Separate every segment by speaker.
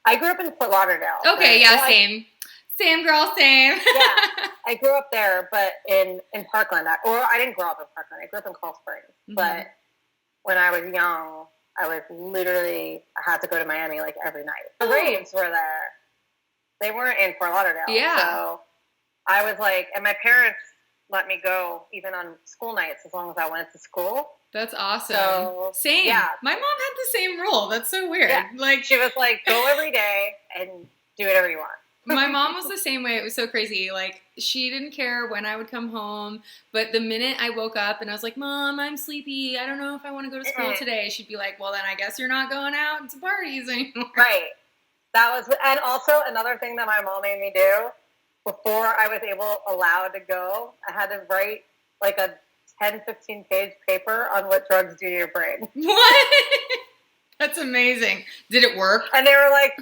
Speaker 1: I grew up in Fort Lauderdale.
Speaker 2: Okay, yeah, same. Same girl, same.
Speaker 1: Yeah, I grew up there, but in Parkland. Or I didn't grow up in Parkland. I grew up in Cold Springs. Mm-hmm. But when I was young, I had to go to Miami like every night. The raves were there. They weren't in Fort Lauderdale.
Speaker 2: Yeah.
Speaker 1: So I was like, and my parents let me go even on school nights as long as I went to school.
Speaker 2: That's awesome.
Speaker 1: So,
Speaker 2: same. Yeah. My mom had the same rule. That's so weird.
Speaker 1: Yeah.
Speaker 2: Like,
Speaker 1: she was like, go every day and do whatever you want.
Speaker 2: My mom was the same way. It was so crazy. Like, she didn't care when I would come home, but the minute I woke up and I was like, Mom, I'm sleepy. I don't know if I want to go to school today. She'd be like, well, then I guess you're not going out to parties anymore.
Speaker 1: Right. And also another thing that my mom made me do, before I was allowed to go, I had to write like a 10, 15 page paper on what drugs do to your brain.
Speaker 2: What? That's amazing. Did it work?
Speaker 1: And they were like,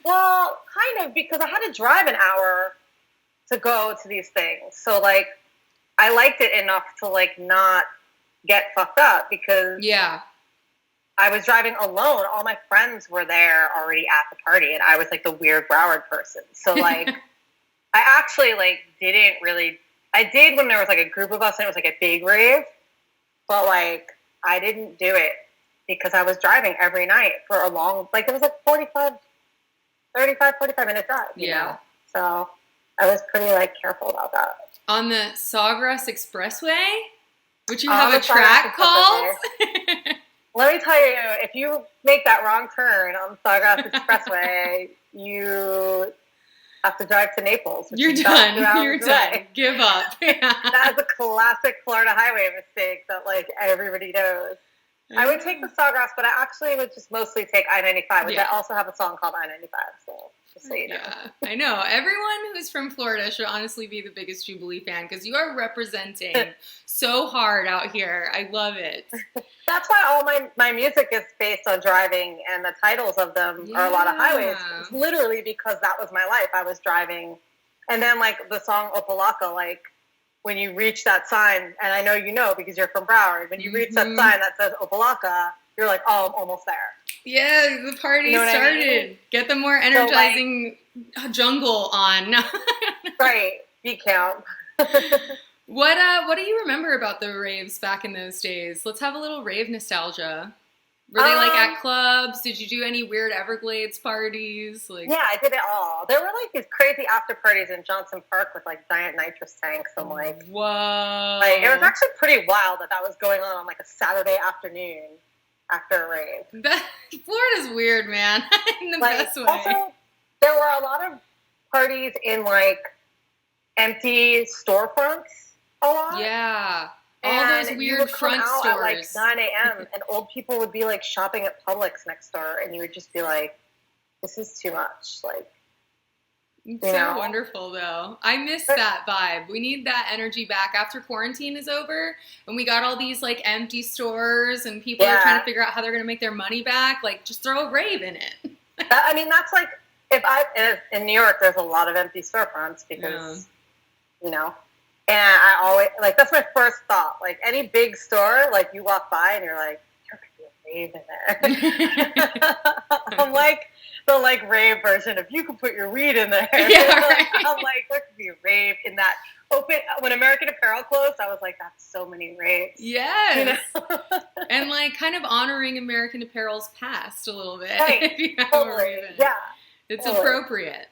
Speaker 1: well, kind of, because I had to drive an hour to go to these things. So, like, I liked it enough to, like, not get fucked up because I was driving alone. All my friends were there already at the party, and I was, like, the weird Broward person. So, like, I actually, like, I did when there was, like, a group of us and it was, like, a big rave, but, like, I didn't do it because I was driving every night for a long, like, it was, like, 45 minute drive, you know? So I was pretty, like, careful about that.
Speaker 2: On the Sawgrass Expressway, which you have a track called?
Speaker 1: Let me tell you, if you make that wrong turn on Sawgrass Expressway, you have to drive to Naples.
Speaker 2: You're done. You're done. Give up.
Speaker 1: That is a classic Florida highway mistake that, like, everybody knows. I would take the Sawgrass, but I actually would just mostly take I-95, which I also have a song called I-95, so just so you know.
Speaker 2: Yeah, I know. Everyone who's from Florida should honestly be the biggest Jubilee fan because you are representing so hard out here. I love it.
Speaker 1: That's why all my music is based on driving, and the titles of them are a lot of highways. It's literally because that was my life. I was driving. And then, like, the song Opalaka, like, when you reach that sign, and I know you know because you're from Broward, when you reach that sign that says Opalaka, you're like, oh, I'm almost there.
Speaker 2: Yeah, the party started. I mean? Get the more energizing jungle on.
Speaker 1: Right, beat camp.
Speaker 2: What do you remember about the raves back in those days? Let's have a little rave nostalgia. Were they like at clubs? Did you do any weird Everglades parties? Like,
Speaker 1: yeah, I did it all. There were like these crazy after parties in Johnson Park with like giant nitrous tanks and like,
Speaker 2: whoa!
Speaker 1: Like, it was actually pretty wild that was going on like a Saturday afternoon after a rave.
Speaker 2: Florida's weird, man, in the best way.
Speaker 1: Also, there were a lot of parties in like empty storefronts a lot.
Speaker 2: Yeah. All those weird front stores.
Speaker 1: At like 9 a.m. and old people would be like shopping at Publix next door, and you would just be like, "This is too much." Like,
Speaker 2: it's so wonderful, though. I miss that vibe. We need that energy back after quarantine is over, and we got all these like empty stores, and people are trying to figure out how they're going to make their money back. Like, just throw a rave in it.
Speaker 1: I mean, that's like in New York, there's a lot of empty storefronts because you know. And I always, like, that's my first thought. Like, any big store, like, you walk by and you're like, there could be a rave in there. I'm like the, like, rave version of you can put your weed in there.
Speaker 2: Yeah, right.
Speaker 1: I'm like, there could be a rave in that open. When American Apparel closed, I was like, that's so many raves.
Speaker 2: Yes.
Speaker 1: You know?
Speaker 2: And, like, kind of honoring American Apparel's past a little bit.
Speaker 1: Right.
Speaker 2: If you have
Speaker 1: totally.
Speaker 2: a rave in it.
Speaker 1: Yeah.
Speaker 2: It's appropriate.